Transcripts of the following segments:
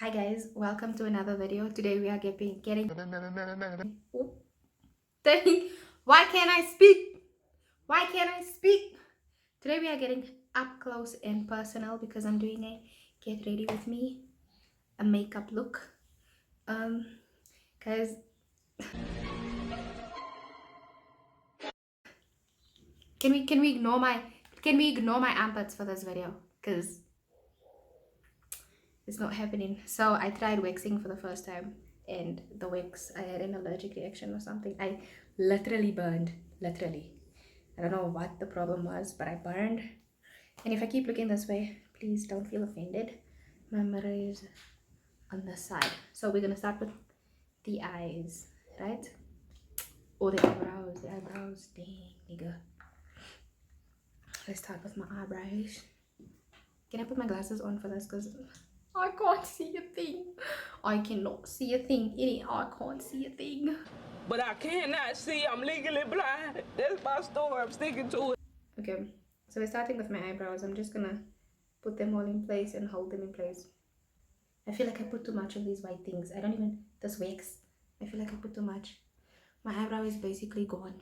Hi guys, welcome to another video. Today we are getting oh, dang. Why can't I speak? Why can't I speak? Today we are getting up close and personal because I'm doing a get ready with me, a makeup look. Guys, can we ignore my armpits for this video? Because it's not happening. So I tried waxing for the first time, and the wax, I had an allergic reaction or something. I literally burned. Literally. I don't know what the problem was, but I burned. And if I keep looking this way, please don't feel offended. My mirror is on this side. So we're gonna start with the eyes, right? Or the eyebrows. The eyebrows. Dang, nigga. Let's start with my eyebrows. Can I put my glasses on for this? Because I can't see a thing. I cannot see a thing. I can't see a thing. But I cannot see. I'm legally blind. That's my story. I'm sticking to it. Okay, so we're starting with my eyebrows. I'm just gonna put them all in place and hold them in place. I feel like I put too much of these white things. I don't even, this wax, I feel like I put too much. My eyebrow is basically gone.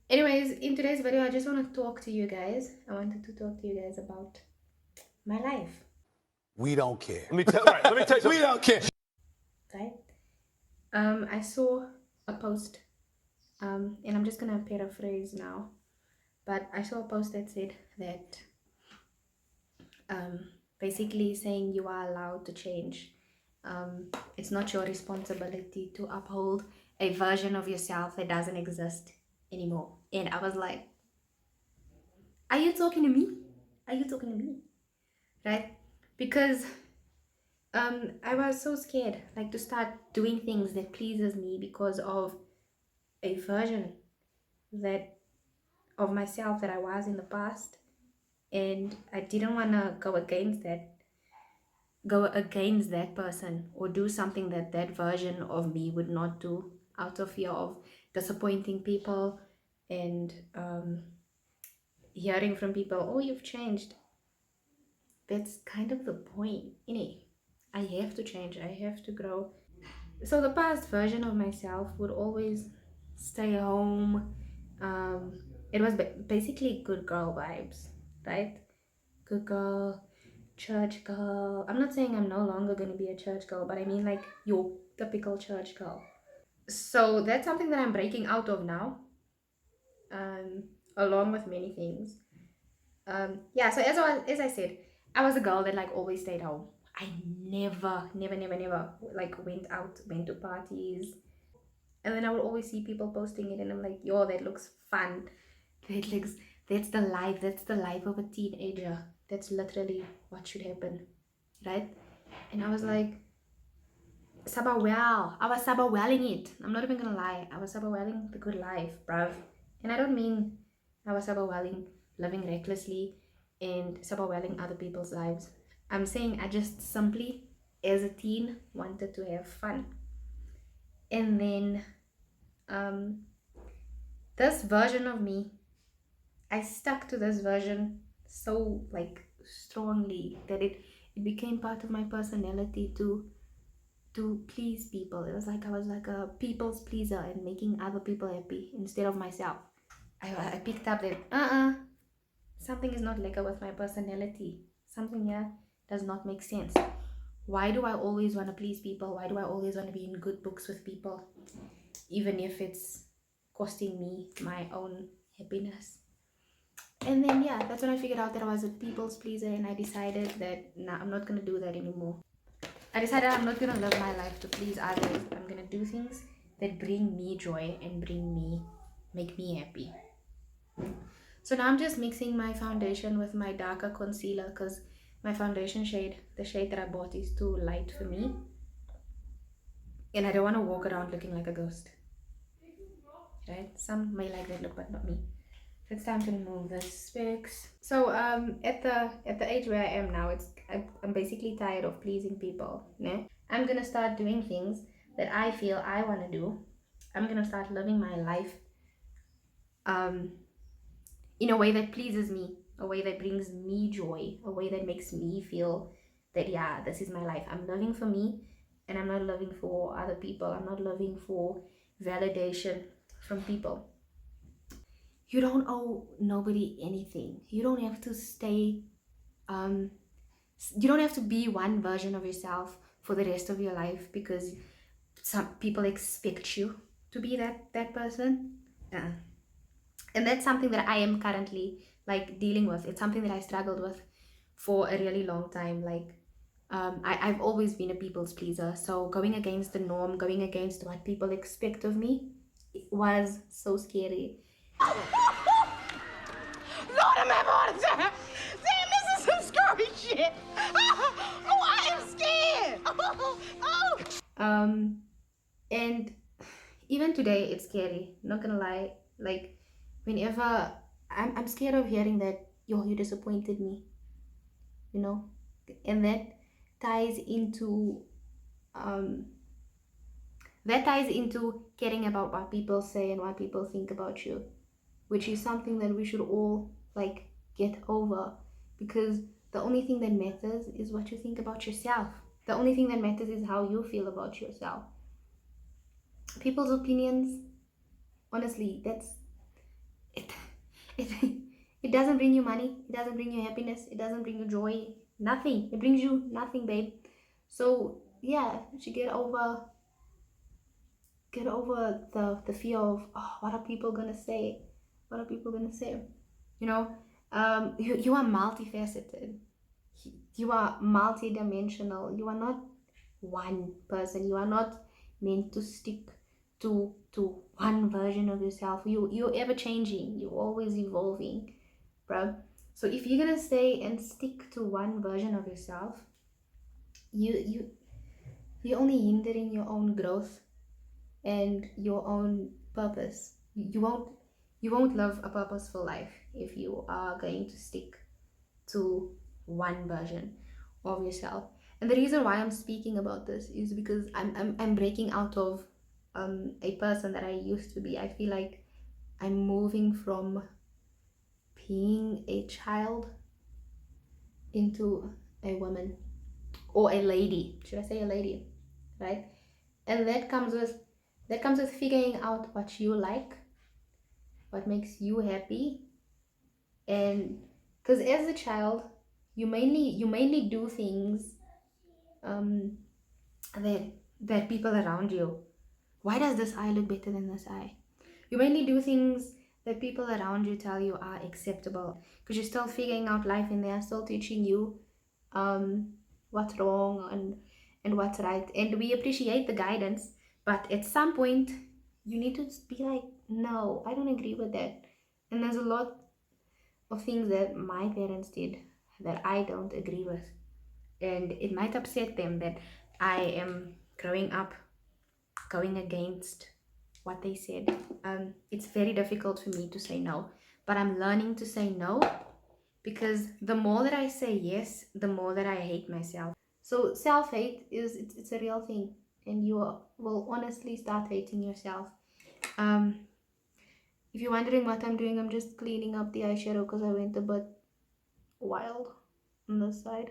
Anyways, in today's video, I just want to talk to you guys. I wanted to talk to you guys about my life. We don't care. Let me tell you something. We don't care. Right? I saw a post, and I'm just gonna paraphrase now, but I saw a post that said that basically saying you are allowed to change. It's not your responsibility to uphold a version of yourself that doesn't exist anymore. And I was like, are you talking to me? Are you talking to me? Right? Because I was so scared, like, to start doing things that pleases me because of a version that of myself that I was in the past, and I didn't want to go against that person or do something that that version of me would not do, out of fear of disappointing people and hearing from people, oh, you've changed. That's kind of the point, innit? I have to change, I have to grow. So the past version of myself would always stay home. It was basically good girl vibes, right? Good girl, church girl. I'm not saying I'm no longer going to be a church girl, but I mean like your typical church girl. So that's something that I'm breaking out of now, along with many things. Yeah, so as I said, I was a girl that like always stayed home. I never like went to parties. And then I would always see people posting it, and I'm like, yo, that looks fun. That looks, that's the life. That's the life of a teenager. That's literally what should happen, right? And I was like, sabawell. I was sabawelling it. I'm not even gonna lie. I was sabawelling the good life, bruv. And I don't mean I was sabawelling living recklessly and sabawelling other people's lives. I'm saying I just simply, as a teen, wanted to have fun. And then this version of me, I stuck to this version so like strongly that it became part of my personality to please people. It was like I was like a people's pleaser and making other people happy instead of myself. I picked up that something is not legal with my personality. Something here does not make sense. Why do I always want to please people? Why do I always want to be in good books with people, even if it's costing me my own happiness? And then yeah, that's when I figured out that I was a people's pleaser, and I decided that nah, I'm not gonna do that anymore. I decided I'm not gonna live my life to please others. I'm gonna do things that bring me joy and make me happy. So now I'm just mixing my foundation with my darker concealer because my foundation shade, the shade that I bought, is too light for me. And I don't want to walk around looking like a ghost. Right? Some may like that look, but not me. So it's time to remove the specs. So at the age where I am now, I'm basically tired of pleasing people. Né? I'm gonna start doing things that I feel I want to do. I'm gonna start living my life in a way that pleases me, a way that brings me joy, a way that makes me feel that yeah, this is my life. I'm living for me, and I'm not living for other people. I'm not living for validation from people. You don't owe nobody anything. You don't have to stay um you don't have to be one version of yourself for the rest of your life because some people expect you to be that person. uh, and that's something that I am currently like dealing with. It's something that I struggled with for a really long time. Like I've always been a people's pleaser, so going against the norm, going against what people expect of me, it was so scary. Lord, I'm having a heart attack. Damn, this is some scary shit. Oh, I am scared. Oh. And even today it's scary, not gonna lie. Like whenever I'm scared of hearing that, yo, you disappointed me, you know. And ties into um that ties into caring about what people say and what people think about you, which is something that we should all like get over, because the only thing that matters is what you think about yourself. The only thing that matters is how you feel about yourself. People's opinions, honestly, that's it. it it doesn't bring you money, it doesn't bring you happiness, it doesn't bring you joy, nothing. It brings you nothing, babe. So yeah, you should get over the fear of, oh, what are people gonna say, what are people gonna say, you know. You are multifaceted, you are multidimensional. You are not one person. You are not meant to stick to one version of yourself. You're ever changing, you're always evolving, bro. So if you're gonna stay and stick to one version of yourself, you you're only hindering your own growth and your own purpose. You won't live a purposeful life if you are going to stick to one version of yourself. And the reason why I'm speaking about this is because I'm breaking out of a person that I used to be. I feel like I'm moving from being a child into a woman, or a lady. Should I say a lady? Right? And that comes with figuring out what you like, what makes you happy. And because as a child, you mainly do things um that people around you, why does this eye look better than this eye? You mainly do things that people around you tell you are acceptable, because you're still figuring out life and they are still teaching you what's wrong and what's right. And we appreciate the guidance, but at some point you need to be like, no, I don't agree with that. And there's a lot of things that my parents did that I don't agree with, and it might upset them that I am growing up going against what they said. It's very difficult for me to say no, but I'm learning to say no, because the more that I say yes, the more that I hate myself. So self-hate it's a real thing, and you will honestly start hating yourself. Um, if you're wondering what I'm doing, I'm just cleaning up the eyeshadow because I went a bit wild on this side.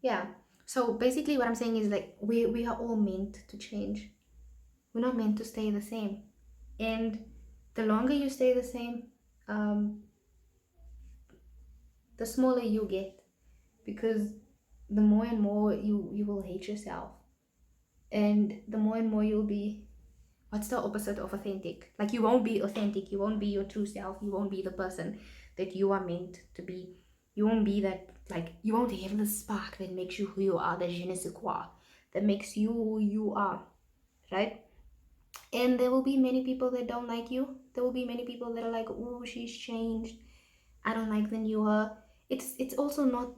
Yeah. So basically what I'm saying is like we are all meant to change. We're not meant to stay the same. And the longer you stay the same, um, the smaller you get, because the more and more you will hate yourself, and the more and more you'll be, what's the opposite of authentic? Like you won't be authentic, you won't be your true self, you won't be the person that you are meant to be. You won't be that, like you won't have the spark that makes you who you are, the je ne sais quoi, that makes you who you are, right? And there will be many people that don't like you. There will be many people that are like, oh, she's changed, I don't like the new her. It's also not,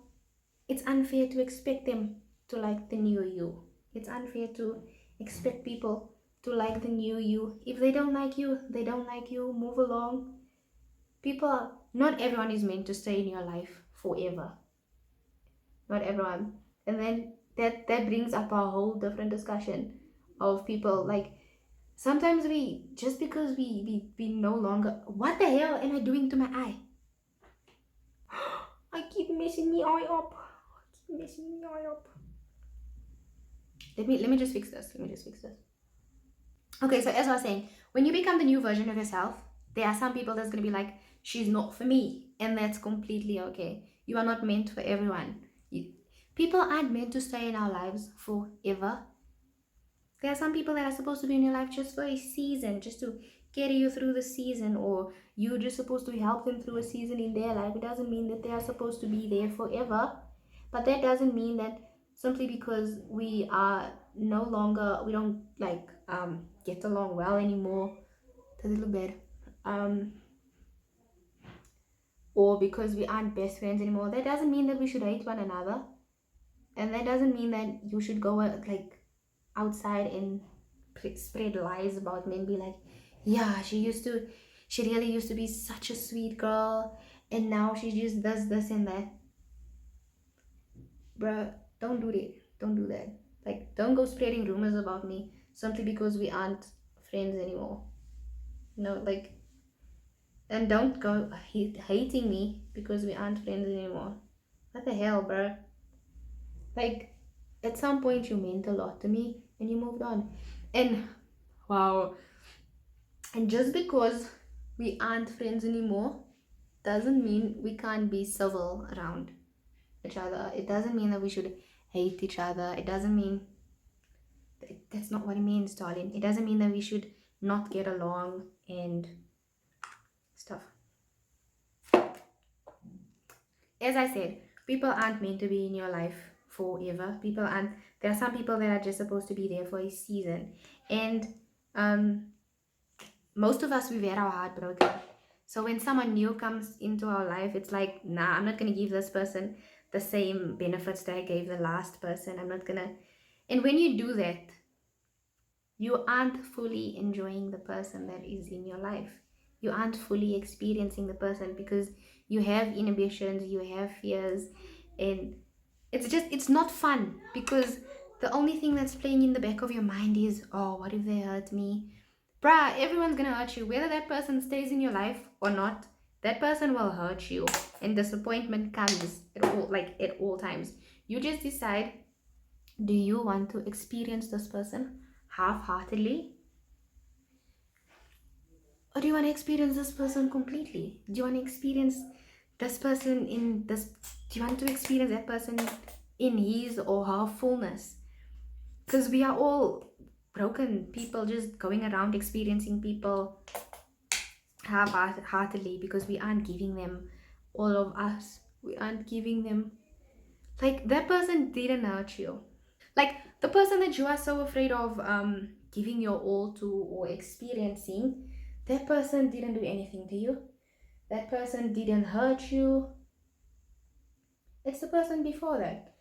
it's unfair to expect them to like the new you. It's unfair to expect people to like the new you. If they don't like you, they don't like you. Move along. Not everyone is meant to stay in your life forever. Not everyone. And then that brings up a whole different discussion of people. Like Sometimes we, just because we no longer, what the hell am I doing to my eye? I keep messing me eye up. Keep messing me eye up. Let me just fix this. Let me just fix this. Okay, so as I was saying, when you become the new version of yourself, there are some people that's gonna be like, she's not for me, and that's completely okay. You are not meant for everyone. People aren't meant to stay in our lives forever. There are some people that are supposed to be in your life just for a season, just to carry you through the season, or you're just supposed to help them through a season in their life. It doesn't mean that they are supposed to be there forever, but that doesn't mean that simply because we are no longer, we don't like get along well anymore. Does it look bad? Um, or because we aren't best friends anymore. That doesn't mean that we should hate one another, and that doesn't mean that you should go like outside and spread lies about me and be like, yeah, she really used to be such a sweet girl, and now she just does this and that. Bruh, don't do that. Don't do that. Like, don't go spreading rumors about me simply because we aren't friends anymore. No, like, and don't go hating me because we aren't friends anymore. What the hell, bruh? Like, at some point you meant a lot to me and you moved on. And wow. And just because we aren't friends anymore doesn't mean we can't be civil around each other. It doesn't mean that we should hate each other. It doesn't mean that's not what it means, darling. It doesn't mean that we should not get along and stuff. As I said, people aren't meant to be in your life forever. People aren't. There are some people that are just supposed to be there for a season, and most of us, we've had our heart broken. So when someone new comes into our life, it's like, nah, I'm not gonna give this person the same benefits that I gave the last person. I'm not gonna. And when you do that, you aren't fully enjoying the person that is in your life. You aren't fully experiencing the person because you have inhibitions, you have fears, and it's not fun because the only thing that's playing in the back of your mind is, oh, what if they hurt me? Bruh, everyone's gonna hurt you. Whether that person stays in your life or not, that person will hurt you. And disappointment comes at all times. You just decide, do you want to experience this person half-heartedly? Or do you want to experience this person completely? Do you want to experience this person in this do you want to experience that person in his or her fullness? Because we are all broken people just going around experiencing people half-heartedly because we aren't giving them all of us. We aren't giving them, like, that person didn't hurt you. Like, the person that you are so afraid of giving your all to or experiencing, that person didn't do anything to you. That person didn't hurt you. It's the person before that.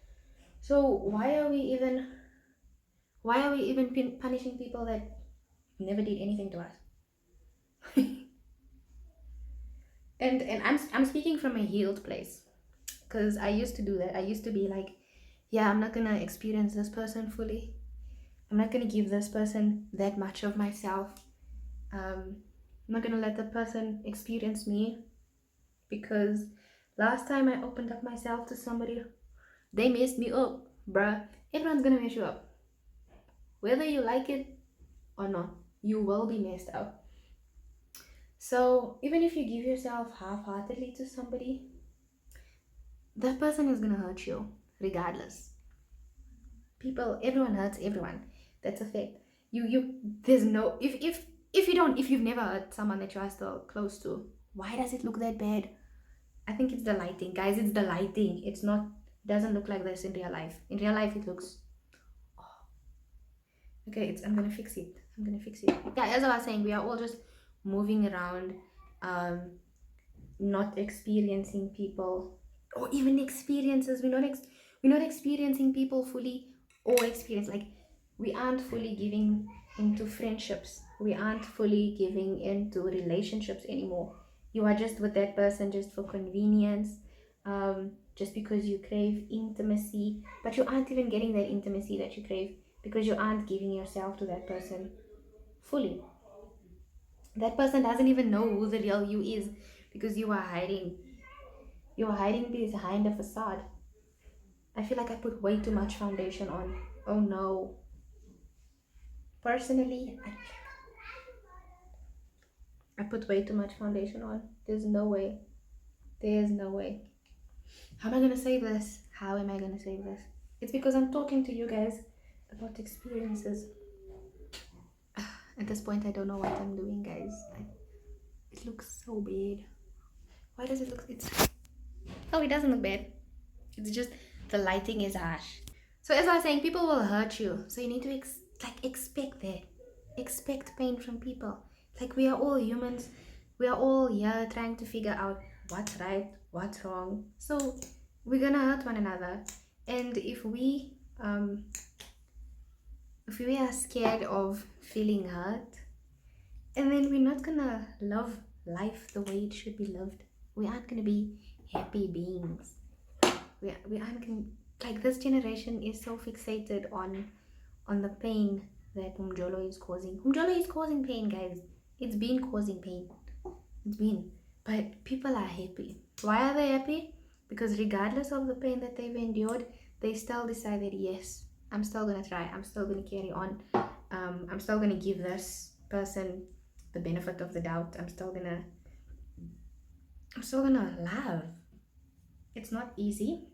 So why are we even punishing people that never did anything to us? And I'm speaking from a healed place, because I used to do that. I used to be like, yeah, I'm not gonna experience this person fully. I'm not gonna give this person that much of myself. I'm not gonna let the person experience me, because last time I opened up myself to somebody, they messed me up, bruh. Everyone's gonna mess you up. Whether you like it or not, you will be messed up. So even if you give yourself half-heartedly to somebody, that person is gonna hurt you regardless. Everyone hurts everyone. That's a fact. There's no, if you've never hurt someone that you are still close to, why does it look that bad? I think it's the lighting, guys. It's the lighting. It's not, it doesn't look like this in real life. In real life, it looks, okay, I'm gonna fix it. Yeah, as I was saying, we are all just moving around, um, not experiencing people, or even experiences. We're not experiencing people fully, or experience, like, we aren't fully giving into friendships. We aren't fully giving into relationships anymore. You are just with that person just for convenience, just because you crave intimacy, but you aren't even getting that intimacy that you crave because you aren't giving yourself to that person fully. That person doesn't even know who the real you is because you are hiding behind a facade. I feel like I put way too much foundation on. Oh no. Personally, I put way too much foundation on. There's no way. There's no way. How am I gonna save this? How am I gonna save this? It's because I'm talking to you guys about experiences. At this point, I don't know what I'm doing, guys. It looks so bad. Why does it look? It's oh, it doesn't look bad. It's just the lighting is harsh. So as I was saying, people will hurt you. So you need to expect that. Expect pain from people. Like we are all humans. We are all here trying to figure out what's right, what's wrong. So we're gonna hurt one another. And if we are scared of feeling hurt, and then we're not gonna love life the way it should be loved. We aren't gonna be happy beings. We aren't gonna, like, this generation is so fixated on the pain that Umjolo is causing. Umjolo is causing pain, guys. It's been causing pain. It's been. But people are happy. Why are they happy? Because regardless of the pain that they've endured, they still decided, yes, I'm still gonna try. I'm still gonna carry on. I'm still gonna give this person the benefit of the doubt. I'm still gonna love. It's not easy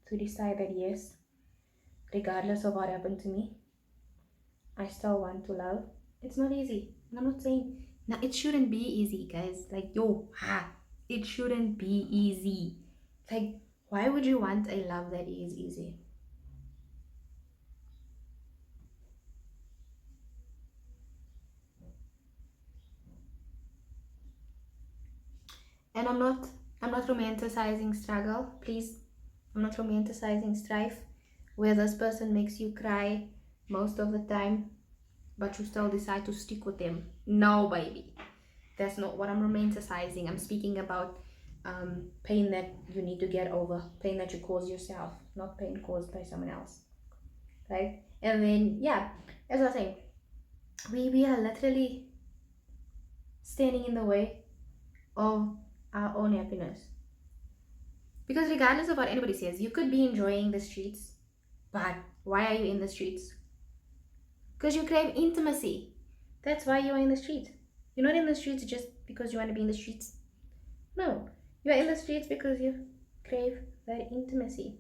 to decide that yes, regardless of what happened to me, I still want to love. It's not easy. And I'm not saying now it shouldn't be easy, guys. Like it shouldn't be easy. Like, why would you want a love that is easy? And I'm not romanticizing struggle, please. I'm not romanticizing strife where this person makes you cry most of the time, but you still decide to stick with them. No, baby. That's not what I'm romanticizing. I'm speaking about pain that you need to get over, pain that you cause yourself, not pain caused by someone else, right? And then, yeah, as I was saying, we are literally standing in the way of our own happiness. Because regardless of what anybody says, you could be enjoying the streets, but why are you in the streets? Because you crave intimacy. That's why you are in the streets. You're not in the streets just because you want to be in the streets. No, you are in the streets because you crave that intimacy,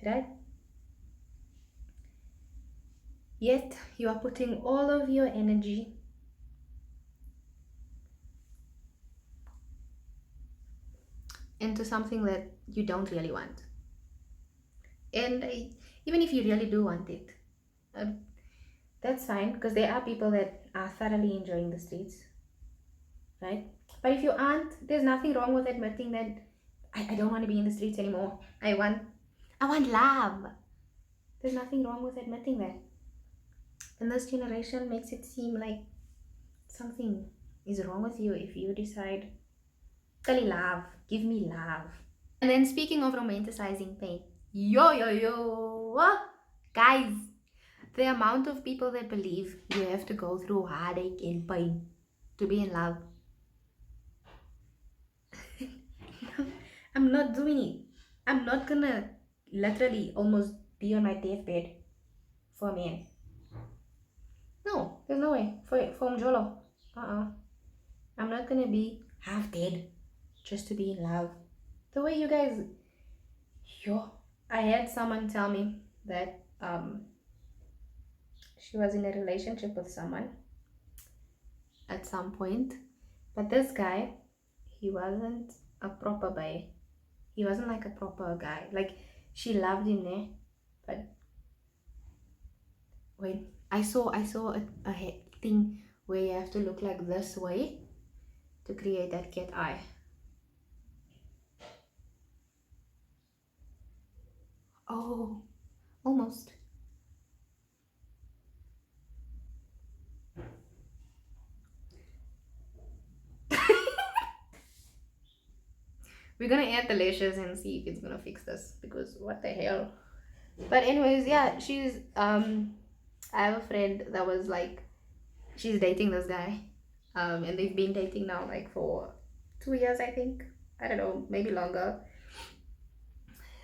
right? Yet you are putting all of your energy into something that you don't really want. And even if you really do want it, uh, that's fine because there are people that are thoroughly enjoying the streets, right? But if you aren't, there's nothing wrong with admitting that I don't want to be in the streets anymore. I want love. There's nothing wrong with admitting that. And this generation makes it seem like something is wrong with you if you decide, Kali love, give me love. And then speaking of romanticizing pain, yo, guys, the amount of people that believe you have to go through heartache and pain to be in love. I'm not doing it. I'm not gonna literally almost be on my deathbed for a man. No, there's no way. For Mjolo. I'm not gonna be half dead just to be in love. The way you guys, I had someone tell me that she was in a relationship with someone at some point, but this guy, he wasn't a proper guy. He wasn't like a proper guy. Like, she loved him there, but wait, I saw a thing where you have to look like this way to create that cat eye. Oh, almost. We're gonna add the lashes and see if it's gonna fix this, because what the hell. But anyways, yeah, she's I have a friend that was like, she's dating this guy, and they've been dating now like for 2 years, I think. I don't know, maybe longer.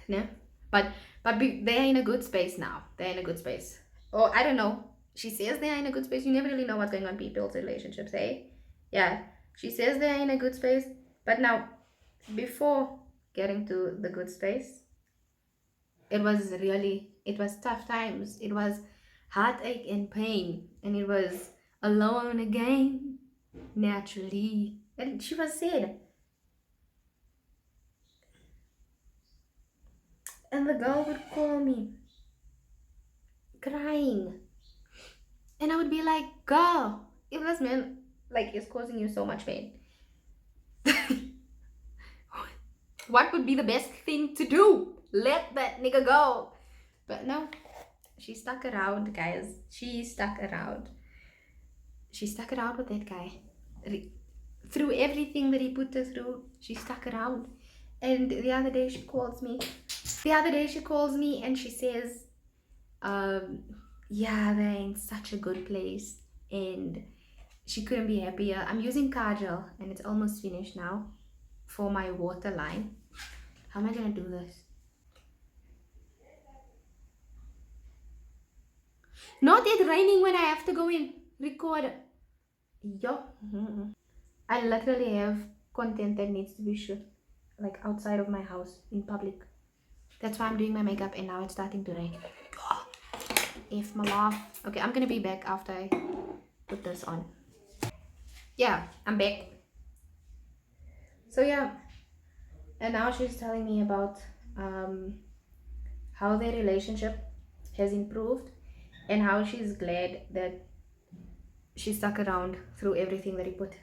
Yeah, but they're in a good space now. They're in a good space. Or I don't know. She says they're in a good space. You never really know what's going on in people's relationships, eh? Yeah, she says they're in a good space, but now before getting to the good space, it was tough times. It was heartache and pain, and it was alone again, naturally. And she was sad. And the girl would call me crying. And I would be like, girl, if this man like is causing you so much pain, what would be the best thing to do? Let that nigga go. But no, she stuck around, guys. She stuck around. She stuck around with that guy. Through everything that he put her through, she stuck around. And the other day she calls me. The other day she calls me and she says, um, yeah, they're in such a good place. And she couldn't be happier. I'm using kajal and it's almost finished now for my waterline. How am I gonna do this? Not yet raining when I have to go in record. Yo. I literally have content that needs to be shot like outside of my house in public. That's why I'm doing my makeup and now it's starting to rain. If my laugh. Okay, I'm gonna be back after I put this on. Yeah, I'm back. So yeah, and now she's telling me about how their relationship has improved and how she's glad that she stuck around through everything that he put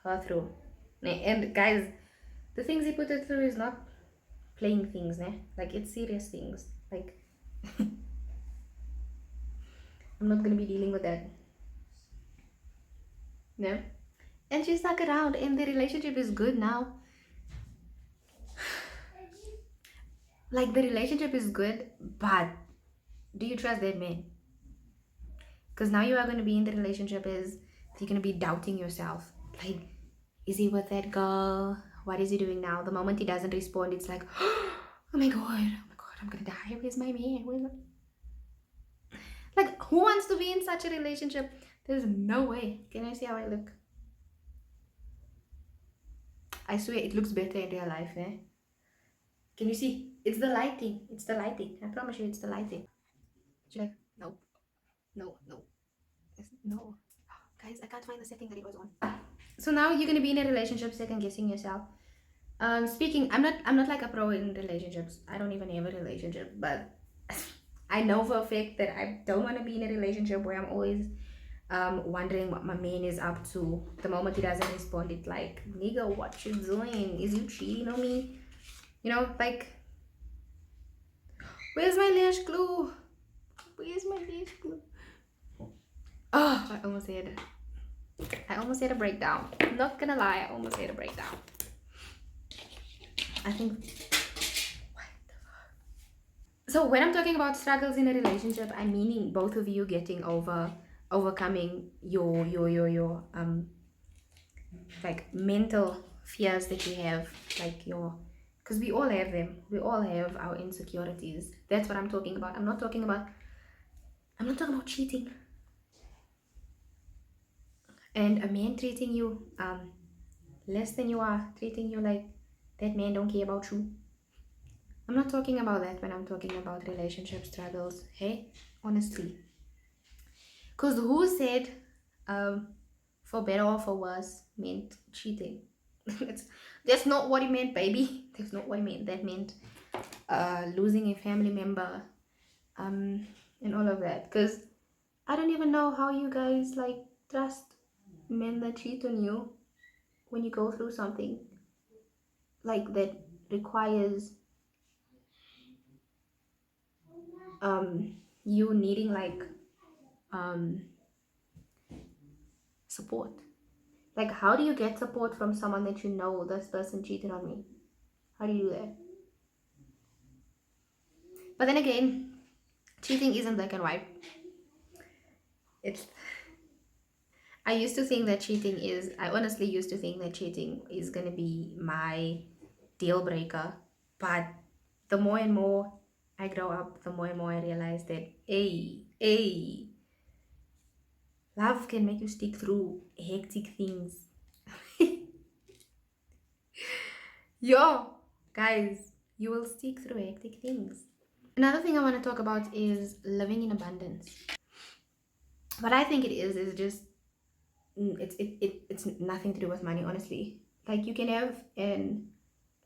her through. And guys, the things he put her through is not playing things, né? Like it's serious things. Like I'm not gonna be dealing with that. No. And she stuck around and the relationship is good now. Like the relationship is good, but do you trust that man? Because now you are going to be in the relationship is you're going to be doubting yourself. Like, is he with that girl? What is he doing now? The moment he doesn't respond, it's like, oh my god, I'm gonna die. Where's my man? Like, who wants to be in such a relationship? There's no way. Can I see how I look? I swear it looks better in real life, eh? Can you see? It's the lighting. It's the lighting. I promise you, it's the lighting. She's like, no, no, no, no. Guys, I can't find the setting that it was on. So now you're gonna be in a relationship, second guessing yourself. Speaking, I'm not like a pro in relationships. I don't even have a relationship, but I know for a fact that I don't want to be in a relationship where I'm always wondering what my man is up to. The moment he doesn't respond, it's like, nigga, what you doing? Is you cheating on me? You know, like, where's my lash glue? Where's my lash glue? Oh, I almost had a breakdown. I'm not gonna lie, I almost had a breakdown. I think. What the fuck? So when I'm talking about struggles in a relationship, I'm meaning both of you getting overcoming your like mental fears that you have, like your, because we all have them. We all have our insecurities. That's what I'm talking about. I'm not talking about cheating. And a man treating you less than you are, treating you like that man don't care about you. I'm not talking about that when I'm talking about relationship struggles, hey? Honestly. Because who said for better or for worse meant cheating? That's not what it meant, baby. That's not what it meant. That meant losing a family member and all of that. Because I don't even know how you guys like trust men that cheat on you when you go through something like that requires you needing like um support. Like, how do you get support from someone that you know this person cheated on me? How do you do that? But then again, cheating isn't black and white. It's I used to think that cheating is I honestly used to think that cheating is gonna be my deal breaker. But the more and more I grow up, the more and more I realize that love can make you stick through hectic things. Yo, guys, you will stick through hectic things. Another thing I want to talk about is living in abundance. What I think it is just it's nothing to do with money, honestly. Like you can have a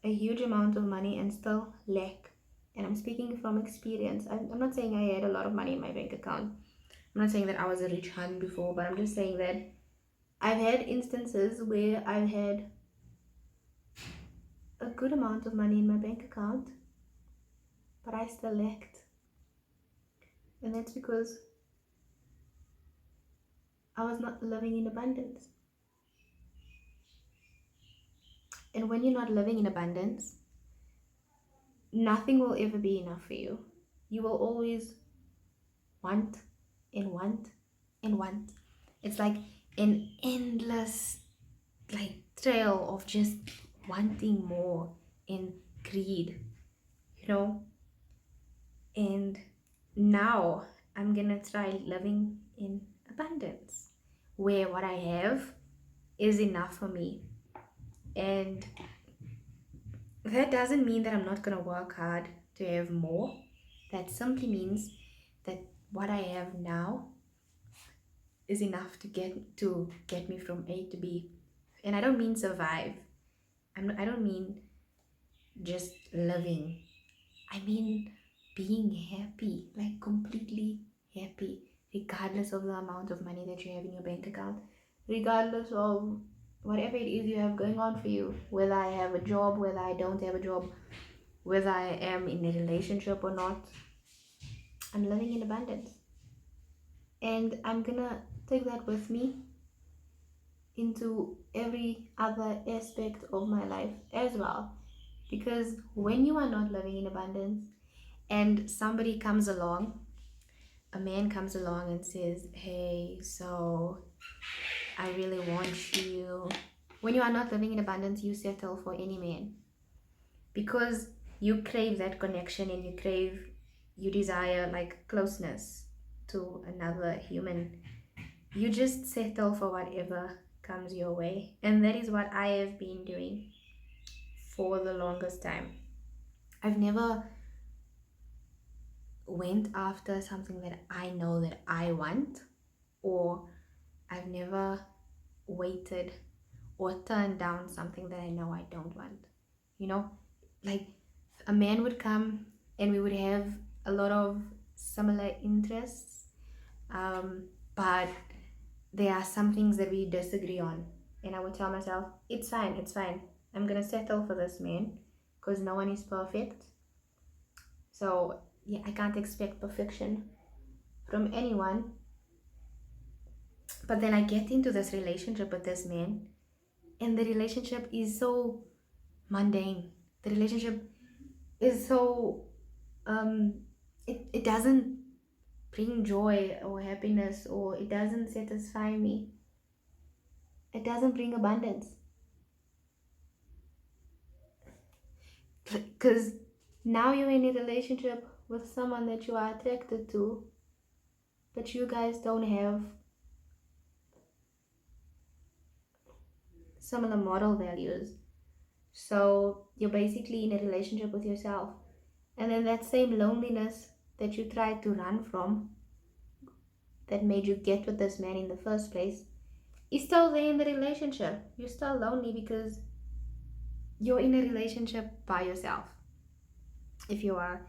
huge amount of money and still lack. And I'm speaking from experience. I'm not saying I had a lot of money in my bank account. I'm not saying that I was a rich hun before, but I'm just saying that I've had instances where I've had a good amount of money in my bank account, but I still lacked. And that's because I was not living in abundance. And when you're not living in abundance, nothing will ever be enough for you. You will always want and want and want. It's like an endless trail of just wanting more and greed, you know? And now I'm gonna try living in abundance where what I have is enough for me. And that doesn't mean that I'm not gonna work hard to have more. That simply means that what I have now is enough to get me from A to B. And I don't mean survive. I don't mean just living. I mean being happy, like completely happy, regardless of the amount of money that you have in your bank account, regardless of whatever it is you have going on for you, whether I have a job, whether I don't have a job, whether I am in a relationship or not. I'm living in abundance. And I'm gonna take that with me into every other aspect of my life as well. Because when you are not living in abundance and somebody comes along, a man comes along and says, "Hey, so I really want you." When you are not living in abundance, you settle for any man because you crave that connection and you desire like closeness to another human. You just settle for whatever comes your way. And that is what I have been doing for the longest time. I've never went after something that I know that I want, or I've never waited or turned down something that I know I don't want. You know, like a man would come and we would have a lot of similar interests, but there are some things that we disagree on. And I would tell myself, it's fine, it's fine. I'm gonna settle for this man because no one is perfect. So, yeah, I can't expect perfection from anyone. But then I get into this relationship with this man, and the relationship is so mundane. The relationship is so, it doesn't bring joy or happiness, or it doesn't satisfy me. It doesn't bring abundance. Because now you're in a relationship with someone that you are attracted to, but you guys don't have similar moral values. So you're basically in a relationship with yourself. And then that same loneliness that you tried to run from, that made you get with this man in the first place, is still there in the relationship. You're still lonely because you're in a relationship by yourself. If you are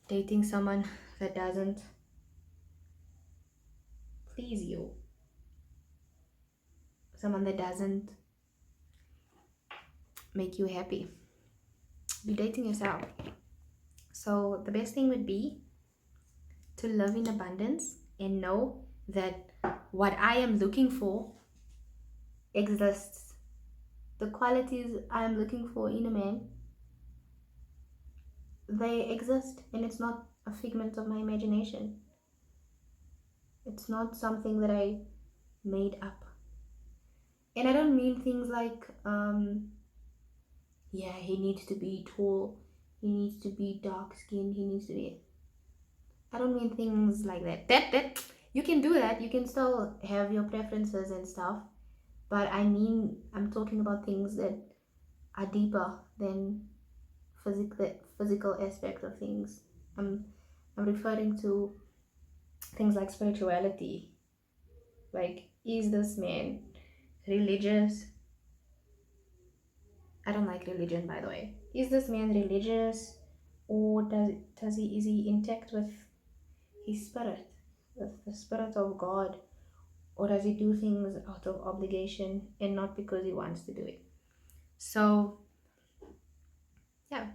dating someone that doesn't please you, someone that doesn't make you happy, you're dating yourself. So the best thing would be to live in abundance and know that what I am looking for exists. The qualities I am looking for in a man, they exist, and it's not a figment of my imagination. It's not something that I made up. And I don't mean things like, yeah, he needs to be tall, he needs to be dark skinned, he needs to be. I don't mean things like that. That you can do that. You can still have your preferences and stuff. But I mean, I'm talking about things that are deeper than physical aspect of things. I'm I'm referring to things like spirituality. Like, is this man religious? I don't like religion, by the way. Is this man religious, or does he is he intact with his spirit, with the spirit of God, or does he do things out of obligation and not because he wants to do it? So yeah,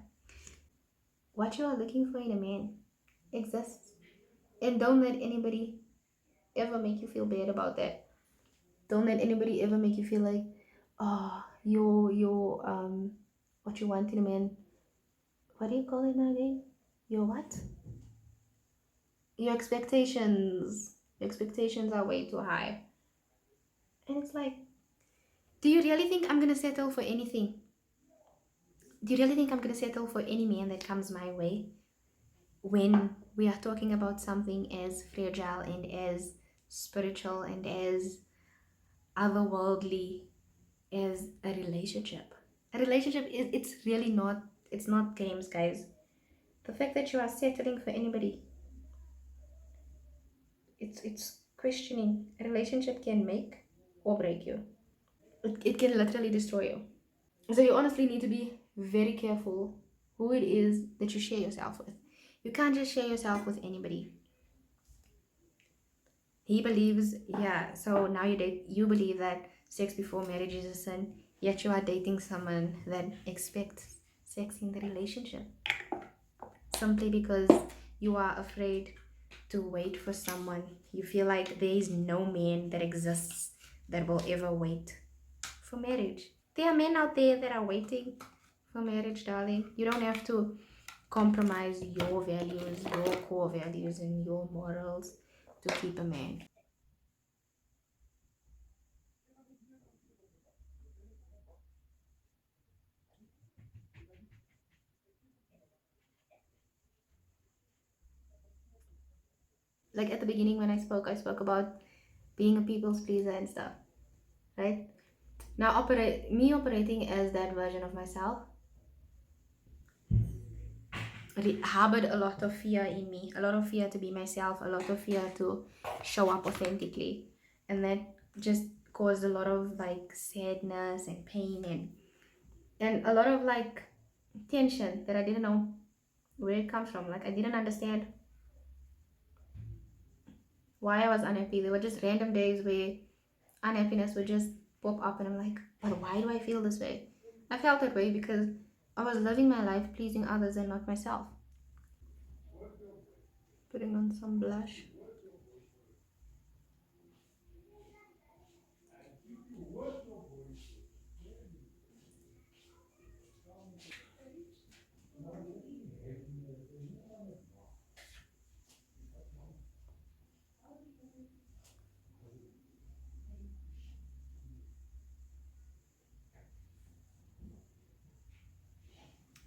what you are looking for in a man exists, and don't let anybody ever make you feel bad about that. Don't let anybody ever make you feel like, oh, your what you want in a man. What do you call it now again? Your what? Your expectations. Your expectations are way too high. And it's like, do you really think I'm gonna settle for anything? Do you really think I'm gonna settle for any man that comes my way when we are talking about something as fragile and as spiritual and as otherworldly as a relationship? A relationship is, it's really not, it's not games, guys. The fact that you are settling for anybody, it's questioning. A relationship can make or break you. It can literally destroy you. So you honestly need to be very careful who it is that you share yourself with. You can't just share yourself with anybody. He believes, yeah, so now you believe that sex before marriage is a sin, yet you are dating someone that expects sex in the relationship. Simply because you are afraid to wait for someone. You feel like there is no man that exists that will ever wait for marriage. There are men out there that are waiting for marriage, darling. You don't have to compromise your values, your core values, and your morals to keep a man. Like at the beginning when I spoke about being a people's pleaser and stuff, right? Now, operating as that version of myself harbored a lot of fear in me, a lot of fear to be myself, a lot of fear to show up authentically, and that just caused a lot of like sadness and pain and a lot of like tension that I didn't know where it comes from. Like I didn't understand why I was unhappy. There were just random days where unhappiness would just pop up, and I'm like, but why do I feel this way? I felt that way because I was living my life pleasing others and not myself. Putting on some blush.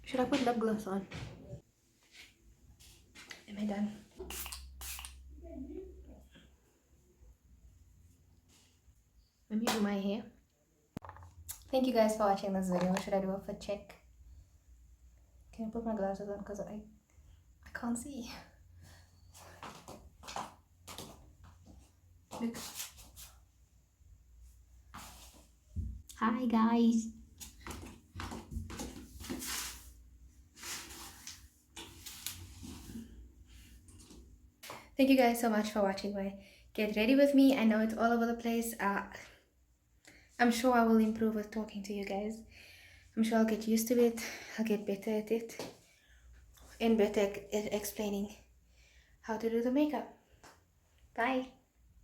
Should I put lip gloss on? Am I done? Let me do my hair. Thank you guys for watching this video. Should I do a fit check? Can I put my glasses on because I can't see. Look. Hi guys. Thank you guys so much for watching my get ready with me. I know it's all over the place. I'm sure I will improve with talking to you guys. I'm sure I'll get used to it. I'll get better at it and better at explaining how to do the makeup. Bye.